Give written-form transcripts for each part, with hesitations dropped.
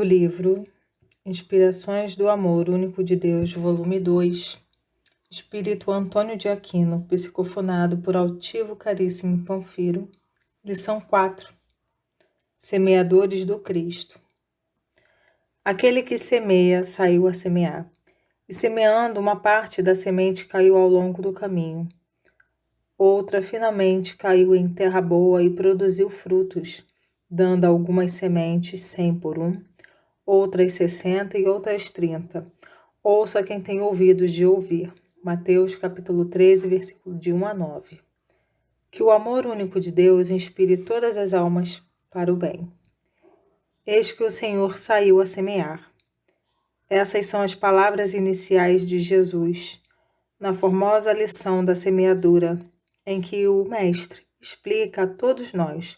do livro Inspirações do Amor Único de Deus, volume 2, Espírito Antônio de Aquino, psicofonado por Altivo Caríssimo Panfiro, lição 4, Semeadores do Cristo. Aquele que semeia saiu a semear, e semeando uma parte da semente caiu ao longo do caminho. Outra finalmente caiu em terra boa e produziu frutos, dando algumas sementes 100 por 1, outras 60 e outras 30. Ouça quem tem ouvidos de ouvir. Mateus capítulo 13, versículo de 1 a 9. Que o amor único de Deus inspire todas as almas para o bem. Eis que o Senhor saiu a semear. Essas são as palavras iniciais de Jesus, na formosa lição da semeadura, em que o Mestre explica a todos nós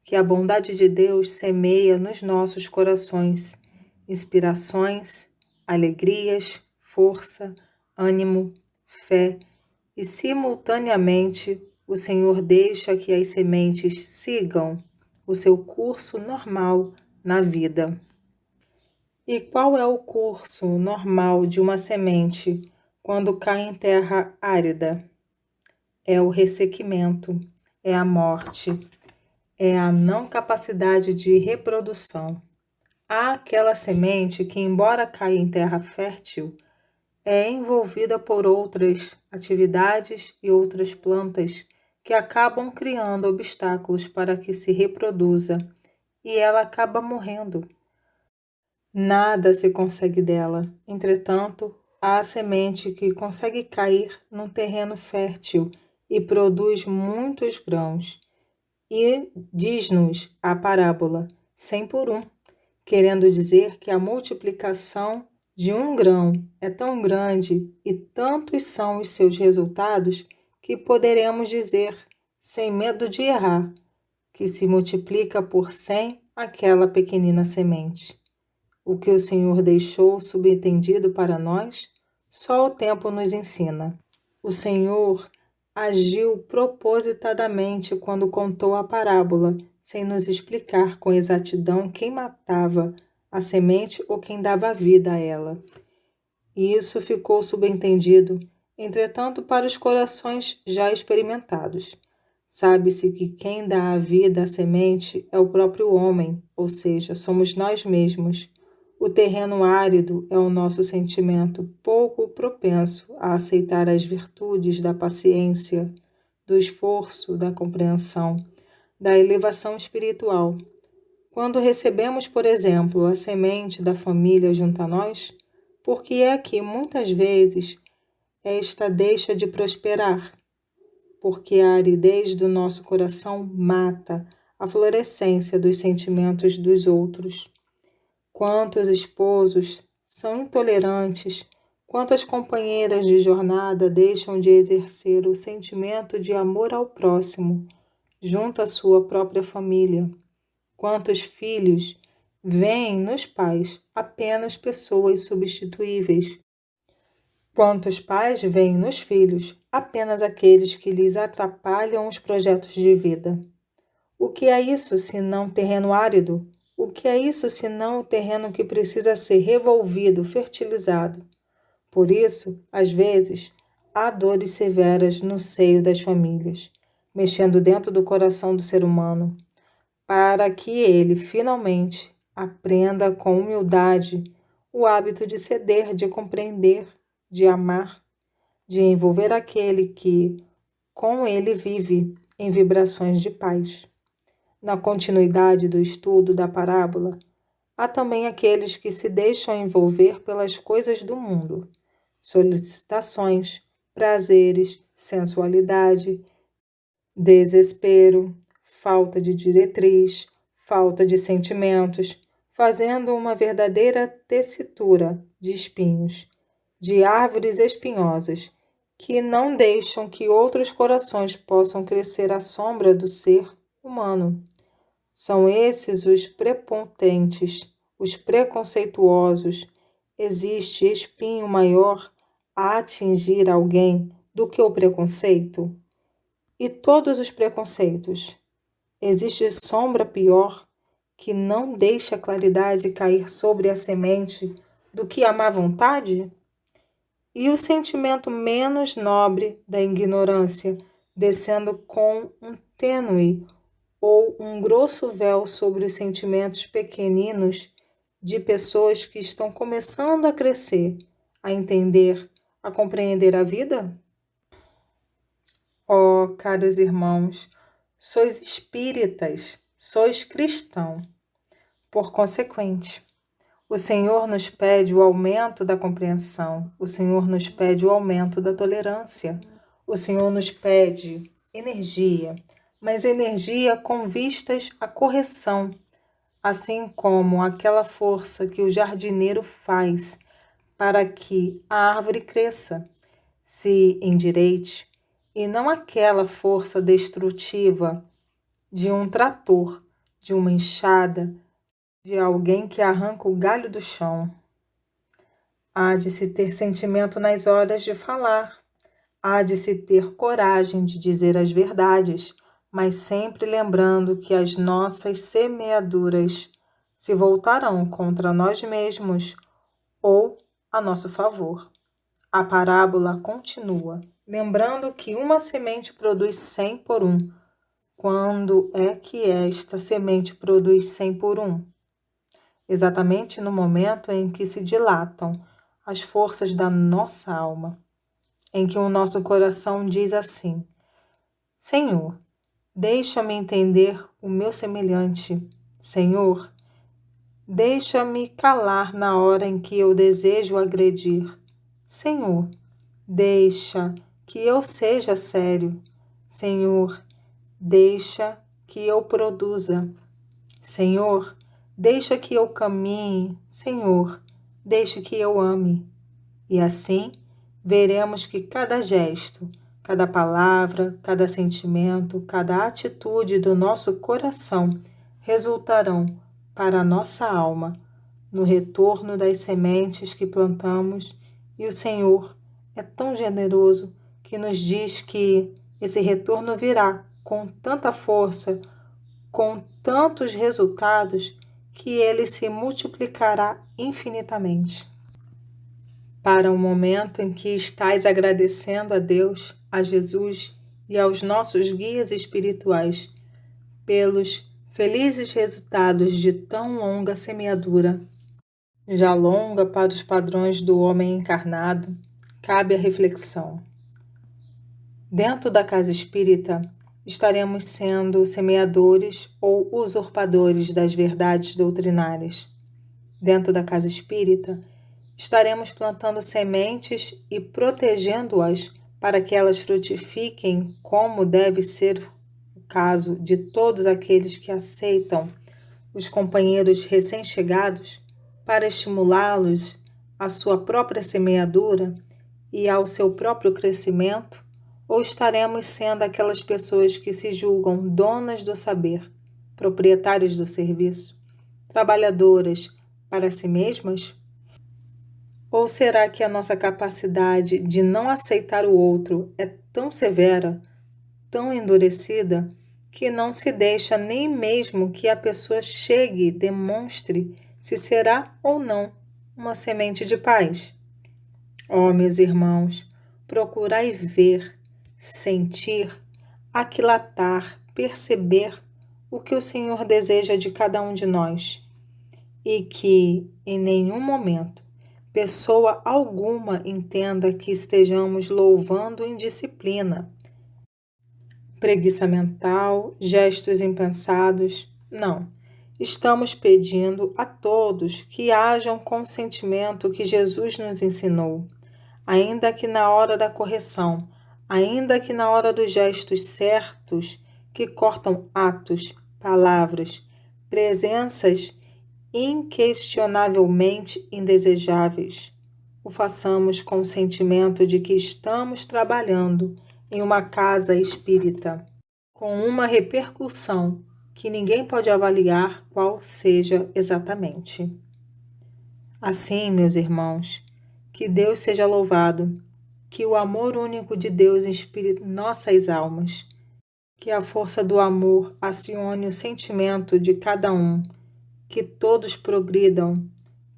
que a bondade de Deus semeia nos nossos corações inspirações, alegrias, força, ânimo, fé, e simultaneamente o Senhor deixa que as sementes sigam o seu curso normal na vida. E qual é o curso normal de uma semente quando cai em terra árida? É o ressequimento, é a morte, é a não capacidade de reprodução. Há aquela semente que, embora caia em terra fértil, é envolvida por outras atividades e outras plantas que acabam criando obstáculos para que se reproduza, e ela acaba morrendo. Nada se consegue dela. Entretanto, há a semente que consegue cair num terreno fértil e produz muitos grãos. E diz-nos a parábola 100 por 1, querendo dizer que a multiplicação de um grão é tão grande e tantos são os seus resultados que poderemos dizer, sem medo de errar, que se multiplica por 100 aquela pequenina semente. O que o Senhor deixou subentendido para nós, só o tempo nos ensina. O Senhor agiu propositadamente quando contou a parábola, sem nos explicar com exatidão quem matava a semente ou quem dava vida a ela. E isso ficou subentendido, entretanto, para os corações já experimentados. Sabe-se que quem dá a vida à semente é o próprio homem, ou seja, somos nós mesmos. O terreno árido é o nosso sentimento pouco propenso a aceitar as virtudes da paciência, do esforço, da compreensão, da elevação espiritual. Quando recebemos, por exemplo, a semente da família junto a nós, porque é que muitas vezes esta deixa de prosperar, porque a aridez do nosso coração mata a florescência dos sentimentos dos outros. Quantos esposos são intolerantes, quantas companheiras de jornada deixam de exercer o sentimento de amor ao próximo, junto à sua própria família. Quantos filhos veem nos pais apenas pessoas substituíveis. Quantos pais veem nos filhos apenas aqueles que lhes atrapalham os projetos de vida. O que é isso senão terreno árido? O que é isso senão o terreno que precisa ser revolvido, fertilizado? Por isso, às vezes, há dores severas no seio das famílias, mexendo dentro do coração do ser humano, para que ele, finalmente, aprenda com humildade o hábito de ceder, de compreender, de amar, de envolver aquele que, com ele, vive em vibrações de paz. Na continuidade do estudo da parábola, há também aqueles que se deixam envolver pelas coisas do mundo, solicitações, prazeres, sensualidade, desespero, falta de diretriz, falta de sentimentos, fazendo uma verdadeira tessitura de espinhos, de árvores espinhosas, que não deixam que outros corações possam crescer à sombra do ser humano. São esses os prepotentes, os preconceituosos. Existe espinho maior a atingir alguém do que o preconceito? E todos os preconceitos. Existe sombra pior que não deixa a claridade cair sobre a semente do que a má vontade? E o sentimento menos nobre da ignorância, descendo com um tênue ou um grosso véu sobre os sentimentos pequeninos de pessoas que estão começando a crescer, a entender, a compreender a vida? Oh, caros irmãos, sois espíritas, sois cristãos. Por consequente, o Senhor nos pede o aumento da compreensão, o Senhor nos pede o aumento da tolerância, o Senhor nos pede energia, mas energia com vistas à correção, assim como aquela força que o jardineiro faz para que a árvore cresça, se endireite, e não aquela força destrutiva de um trator, de uma enxada, de alguém que arranca o galho do chão. Há de se ter sentimento nas horas de falar, há de se ter coragem de dizer as verdades, mas sempre lembrando que as nossas semeaduras se voltarão contra nós mesmos ou a nosso favor. A parábola continua, lembrando que uma semente produz 100 por 1. Quando é que esta semente produz 100 por 1? Exatamente no momento em que se dilatam as forças da nossa alma, em que o nosso coração diz assim: Senhor, deixa-me entender o meu semelhante. Senhor, deixa-me calar na hora em que eu desejo agredir. Senhor, deixa que eu seja sério. Senhor, deixa que eu produza. Senhor, deixa que eu caminhe. Senhor, deixe que eu ame. E assim, veremos que cada gesto, cada palavra, cada sentimento, cada atitude do nosso coração resultarão para a nossa alma no retorno das sementes que plantamos, e o Senhor é tão generoso que nos diz que esse retorno virá com tanta força, com tantos resultados, que ele se multiplicará infinitamente. Para o momento em que estais agradecendo a Deus, a Jesus e aos nossos guias espirituais pelos felizes resultados de tão longa semeadura, já longa para os padrões do homem encarnado, cabe a reflexão. Dentro da casa espírita, estaremos sendo semeadores ou usurpadores das verdades doutrinárias. Dentro da casa espírita, estaremos plantando sementes e protegendo-as para que elas frutifiquem, como deve ser o caso de todos aqueles que aceitam os companheiros recém-chegados, para estimulá-los à sua própria semeadura e ao seu próprio crescimento? Ou estaremos sendo aquelas pessoas que se julgam donas do saber, proprietárias do serviço, trabalhadoras para si mesmas? Ou será que a nossa capacidade de não aceitar o outro é tão severa, tão endurecida, que não se deixa nem mesmo que a pessoa chegue e demonstre se será ou não uma semente de paz? Oh, meus irmãos, procurai ver, sentir, aquilatar, perceber o que o Senhor deseja de cada um de nós, e que, em nenhum momento, pessoa alguma entenda que estejamos louvando indisciplina, preguiça mental, gestos impensados. Não. Estamos pedindo a todos que hajam com o sentimento que Jesus nos ensinou, ainda que na hora da correção, ainda que na hora dos gestos certos que cortam atos, palavras, presenças inquestionavelmente indesejáveis. O façamos com o sentimento de que estamos trabalhando em uma casa espírita, com uma repercussão que ninguém pode avaliar qual seja exatamente. Assim, meus irmãos, que Deus seja louvado, que o amor único de Deus inspire nossas almas, que a força do amor acione o sentimento de cada um, que todos progridam,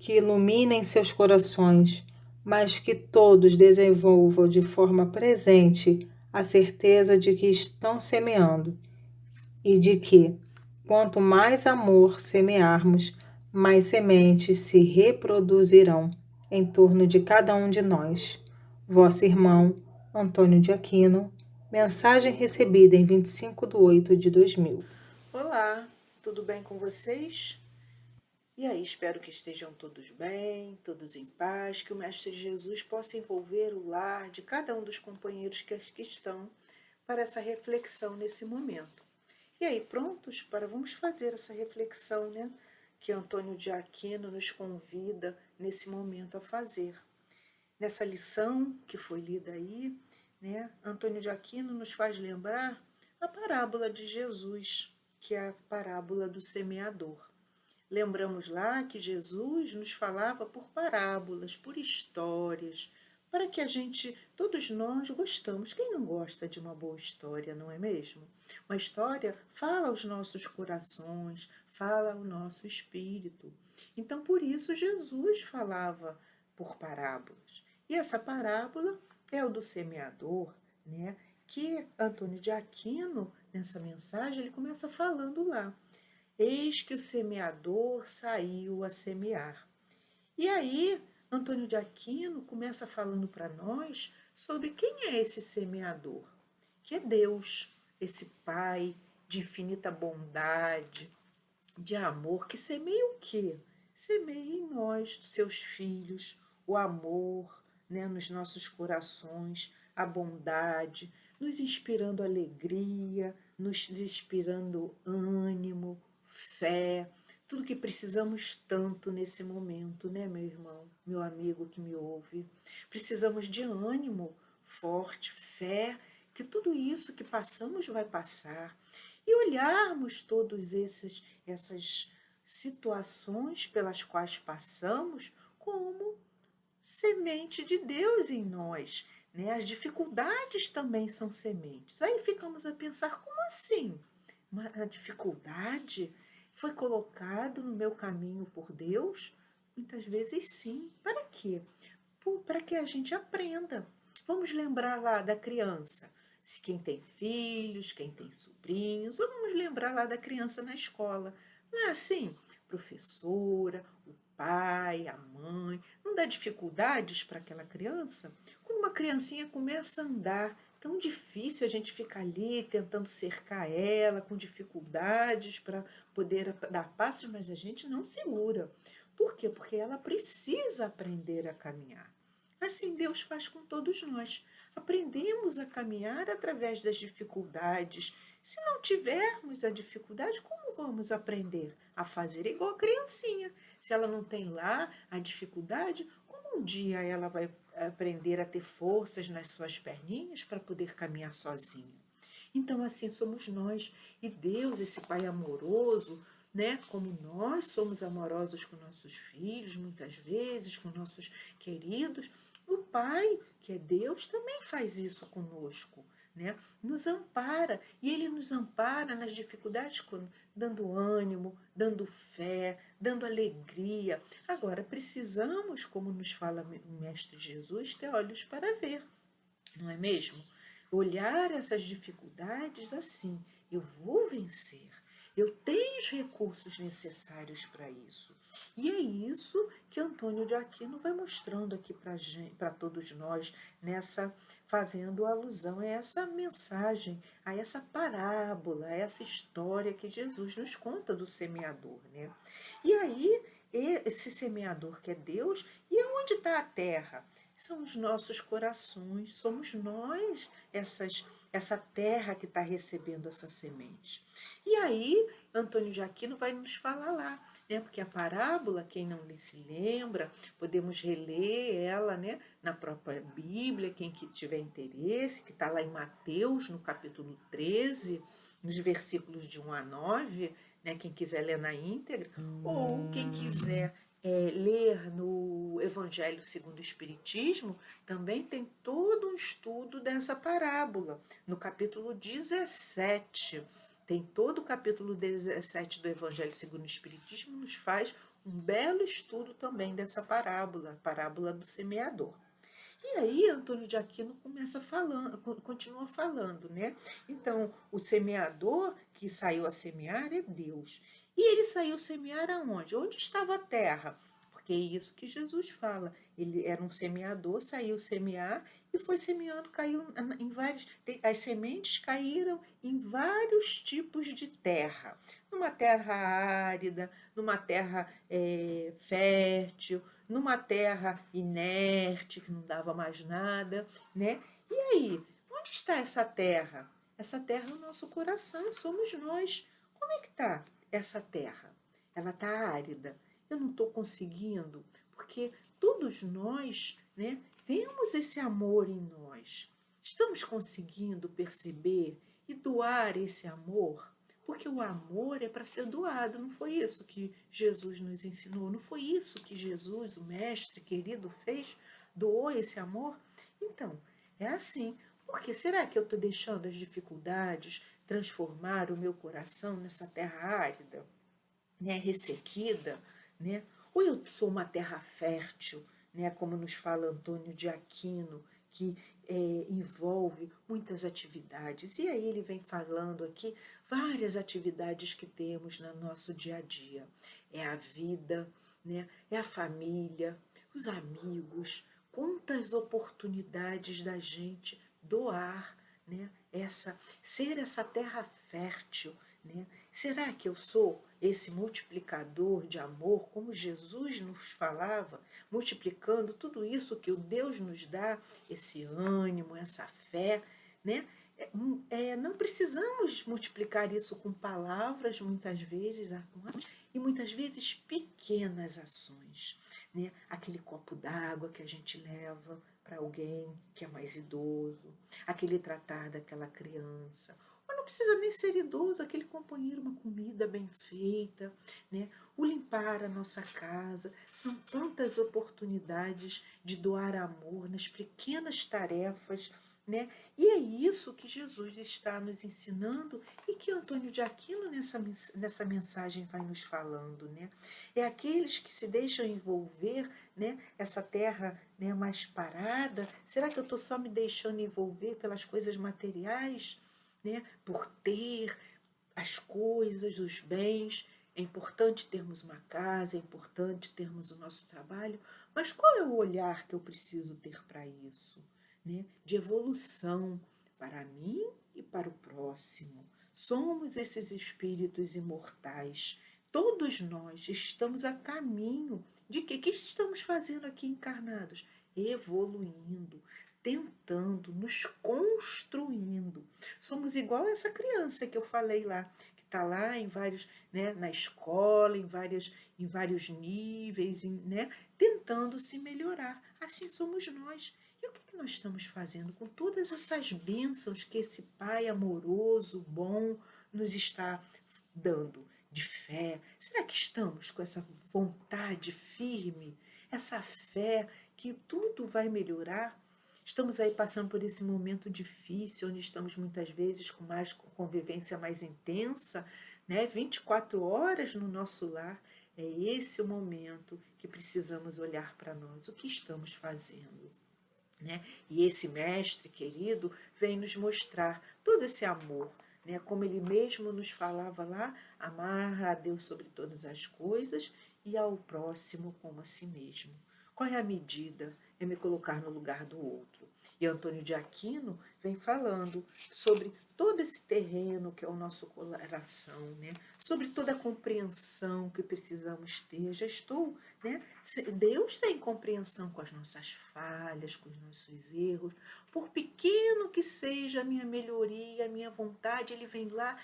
que iluminem seus corações, mas que todos desenvolvam de forma presente a certeza de que estão semeando e de que, quanto mais amor semearmos, mais sementes se reproduzirão em torno de cada um de nós. Vosso irmão, Antônio de Aquino, mensagem recebida em 25/8/2000. Olá, tudo bem com vocês? E aí, espero que estejam todos bem, todos em paz, que o Mestre Jesus possa envolver o lar de cada um dos companheiros que aqui estão para essa reflexão nesse momento. E aí, prontos para vamos fazer essa reflexão, né? Que Antônio de Aquino nos convida nesse momento a fazer. Nessa lição que foi lida aí, né? Antônio de Aquino nos faz lembrar a parábola de Jesus, que é a parábola do semeador. Lembramos lá que Jesus nos falava por parábolas, por histórias, para que todos nós gostamos. Quem não gosta de uma boa história, não é mesmo? Uma história fala aos nossos corações, fala ao nosso espírito. Então, por isso, Jesus falava por parábolas. E essa parábola é o do semeador, né? Que Antônio de Aquino, nessa mensagem, ele começa falando lá. Eis que o semeador saiu a semear. E aí, Antônio de Aquino começa falando para nós sobre quem é esse semeador, que é Deus, esse Pai de infinita bondade, de amor, que semeia o quê? Semeia em nós, seus filhos, o amor, né, nos nossos corações, a bondade, nos inspirando alegria, nos inspirando ânimo, fé, tudo que precisamos tanto nesse momento, né, meu irmão, meu amigo que me ouve. Precisamos de ânimo forte, fé, que tudo isso que passamos vai passar. E olharmos todas essas situações pelas quais passamos como semente de Deus em nós, né? As dificuldades também são sementes. Aí ficamos a pensar, como assim? A dificuldade foi colocado no meu caminho por Deus? Muitas vezes sim. Para quê? Para que a gente aprenda. Vamos lembrar lá da criança. Se quem tem filhos, quem tem sobrinhos, ou vamos lembrar lá da criança na escola. Não é assim? Professora, o pai, a mãe, não dá dificuldades para aquela criança? Quando uma criancinha começa a andar, tão difícil a gente ficar ali tentando cercar ela, com dificuldades para poder dar passos, mas a gente não segura. Por quê? Porque ela precisa aprender a caminhar. Assim Deus faz com todos nós. Aprendemos a caminhar através das dificuldades. Se não tivermos a dificuldade, como vamos aprender a fazer igual a criancinha? Se ela não tem lá a dificuldade, como um dia ela vai aprender a ter forças nas suas perninhas para poder caminhar sozinha? Então, assim somos nós. E Deus, esse Pai amoroso, né? Como nós somos amorosos com nossos filhos, muitas vezes, com nossos queridos, o Pai, que é Deus, também faz isso conosco, né? Nos ampara, e Ele nos ampara nas dificuldades, dando ânimo, dando fé, dando alegria. Agora, precisamos, como nos fala o Mestre Jesus, ter olhos para ver, não é mesmo? Olhar essas dificuldades assim, eu vou vencer. Eu tenho os recursos necessários para isso. E é isso que Antônio de Aquino vai mostrando aqui para todos nós, fazendo alusão a essa mensagem, a essa parábola, a essa história que Jesus nos conta do semeador, né? E aí, esse semeador que é Deus, e onde está a terra? São os nossos corações, somos nós essa terra que está recebendo essa semente. E aí, Antônio de Aquino vai nos falar lá, né? Porque a parábola, quem não se lembra, podemos reler ela, né? Na própria Bíblia, quem que tiver interesse, que está lá em Mateus, no capítulo 13, nos versículos de 1 a 9, né? Quem quiser ler na íntegra, ou quem quiser ler no Evangelho segundo o Espiritismo, também tem todo um estudo dessa parábola, no capítulo 17, tem todo o capítulo 17 do Evangelho segundo o Espiritismo, nos faz um belo estudo também dessa parábola, a parábola do semeador. E aí Antônio de Aquino começa falando, continua falando, né? Então, o semeador que saiu a semear é Deus. E ele saiu semear aonde? Onde estava a terra? Porque é isso que Jesus fala. Ele era um semeador, saiu semear e foi semeando, caiu em vários. As sementes caíram em vários tipos de terra. Numa terra árida, numa terra fértil, numa terra inerte, que não dava mais nada, né? E aí, onde está essa terra? Essa terra é o nosso coração, somos nós. Como é que está essa terra? Ela está árida. Eu não estou conseguindo, porque todos nós, né, temos esse amor em nós. Estamos conseguindo perceber e doar esse amor? Porque o amor é para ser doado, não foi isso que Jesus nos ensinou, não foi isso que Jesus, o Mestre querido, fez? Doou esse amor? Então, é assim. Porque será que eu estou deixando as dificuldades transformar o meu coração nessa terra árida, né, ressequida, né? Ou eu sou uma terra fértil, né, como nos fala Antônio de Aquino, que envolve muitas atividades. E aí ele vem falando aqui várias atividades que temos no nosso dia a dia. É a vida, né? É a família, os amigos, quantas oportunidades da gente doar, né? Ser essa terra fértil, né? Será que eu sou esse multiplicador de amor, como Jesus nos falava, multiplicando tudo isso que o Deus nos dá, esse ânimo, essa fé, né? Não precisamos multiplicar isso com palavras, muitas vezes, e muitas vezes pequenas ações, né? Aquele copo d'água que a gente leva para alguém que é mais idoso, aquele tratar daquela criança, ou não precisa nem ser idoso, aquele companheiro, uma comida bem feita, né? O limpar a nossa casa, são tantas oportunidades de doar amor nas pequenas tarefas, né? E é isso que Jesus está nos ensinando e que Antônio de Aquino nessa mensagem vai nos falando, né? É aqueles que se deixam envolver, né? Essa terra, né, mais parada. Será que eu estou só me deixando envolver pelas coisas materiais, né? Por ter as coisas, os bens? É importante termos uma casa, é importante termos o nosso trabalho, mas qual é o olhar que eu preciso ter para isso? Né? De evolução para mim e para o próximo. Somos esses espíritos imortais. Todos nós estamos a caminho de quê? O que estamos fazendo aqui encarnados? Evoluindo, tentando, nos construindo. Somos igual essa criança que eu falei lá, que está lá em vários, né, na escola, em vários níveis, né, tentando se melhorar. Assim somos nós. E o que nós estamos fazendo com todas essas bênçãos que esse Pai amoroso, bom, nos está dando de fé? Será que estamos com essa vontade firme, essa fé que tudo vai melhorar? Estamos aí passando por esse momento difícil, onde estamos muitas vezes com mais convivência mais intensa, né? 24 horas no nosso lar. É esse o momento que precisamos olhar para nós, o que estamos fazendo, né? E esse mestre querido vem nos mostrar todo esse amor, né? Como ele mesmo nos falava lá, amar a Deus sobre todas as coisas e ao próximo como a si mesmo. Qual é a medida? É me colocar no lugar do outro. E Antônio de Aquino vem falando sobre todo esse terreno que é o nosso coração, né? Sobre toda a compreensão que precisamos ter. Já estou, né? Deus tem compreensão com as nossas falhas, com os nossos erros. Por pequeno que seja a minha melhoria, a minha vontade, Ele vem lá,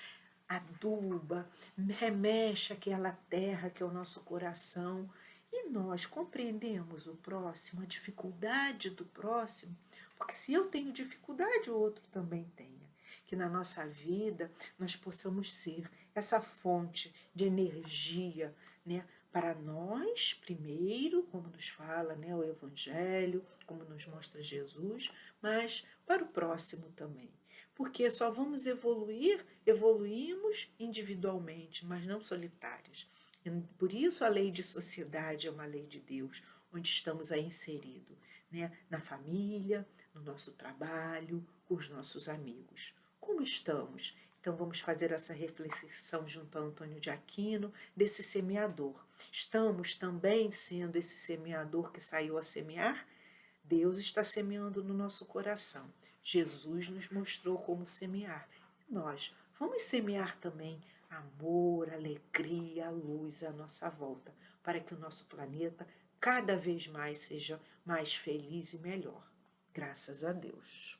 aduba, remexe aquela terra que é o nosso coração. E nós compreendemos o próximo, a dificuldade do próximo, porque se eu tenho dificuldade, o outro também tenha. Que na nossa vida nós possamos ser essa fonte de energia, né? Para nós, primeiro, como nos fala, né, o Evangelho, como nos mostra Jesus, mas para o próximo também. porque só vamos evoluímos individualmente, mas não solitários. E por isso a lei de sociedade é uma lei de Deus, onde estamos aí inseridos, né? Na família, no nosso trabalho, com os nossos amigos. Como estamos? Então vamos fazer essa reflexão junto a Antônio de Aquino, desse semeador. Estamos também sendo esse semeador que saiu a semear? Deus está semeando no nosso coração. Jesus nos mostrou como semear. E nós vamos semear também amor, alegria, luz à nossa volta, para que o nosso planeta cada vez mais seja mais feliz e melhor. Graças a Deus.